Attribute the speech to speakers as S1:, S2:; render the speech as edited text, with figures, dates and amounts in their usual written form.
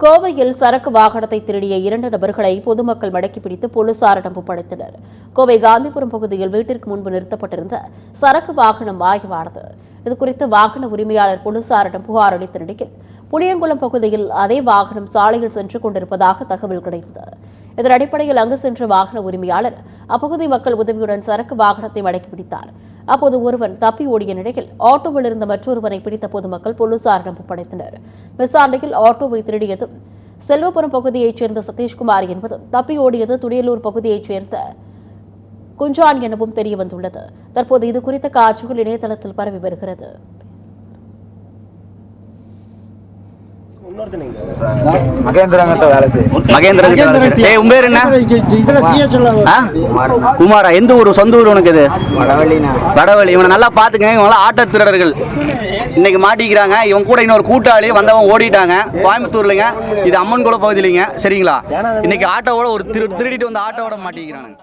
S1: கோவையில் சரக்கு வாகனத்தை திருடிய 2 நபர்களை பொதுமக்கள் மடக்கி பிடித்து போலீசாரிடம் ஒப்படைத்தனர். கோவை காந்திபுரம் பகுதியில் வீட்டிற்கு முன்பு நிறுத்தப்பட்டிருந்த சரக்கு வாகனம் மாயமானது. இதுகுறித்து வாகன உரிமையாளர் போலீசாரிடம் புகார் அளித்த நிலையில் புளியங்குளம் பகுதியில் அதே வாகனம் சாலையில் சென்று கொண்டிருப்பதாக தகவல் கிடைத்தது. இதன் அடிப்படையில் அங்கு சென்ற வாகன உரிமையாளர் அப்பகுதி மக்கள் உதவியுடன் சரக்கு வாகனத்தை மடக்கி பிடித்தார். அப்போது ஒருவன் தப்பி ஓடிய நிலையில் ஆட்டோவில் இருந்த மற்றொருவரை பிடித்த பொதுமக்கள் போலீசாரிடம் ஒப்படைத்தனர். விசாரணையில் ஆட்டோவை திருடியதும் செல்வபுரம் பகுதியைச் சேர்ந்த சதீஷ்குமார் என்பதும் தப்பி ஓடியது துடியலூர் பகுதியைச் சேர்ந்த குஞ்சான் எனவும் தெரியவந்துள்ளது. தற்போது இதுகுறித்த காட்சிகள் இணையதளத்தில் பரவி வருகிறது.
S2: குமாரா, எந்த ஊர்? சொந்த ஊர் உனக்கு? இது வடவழி. இவனை நல்லா பாத்துங்க. இவங்க ஆட்டோ திருடர்கள் இன்னைக்கு மாட்டிக்கிறாங்க. இவன் கூட இன்னொரு கூட்டாளி வந்தவன் ஓடிட்டாங்க. கோயம்புத்தூர்லங்க. இது அம்மன் குளம் பகுதியிலங்க. சரிங்களா? இன்னைக்கு ஆட்டோவோட ஒரு திருடிட்டு வந்து ஆட்டோவோட மாட்டிக்கிறாங்க.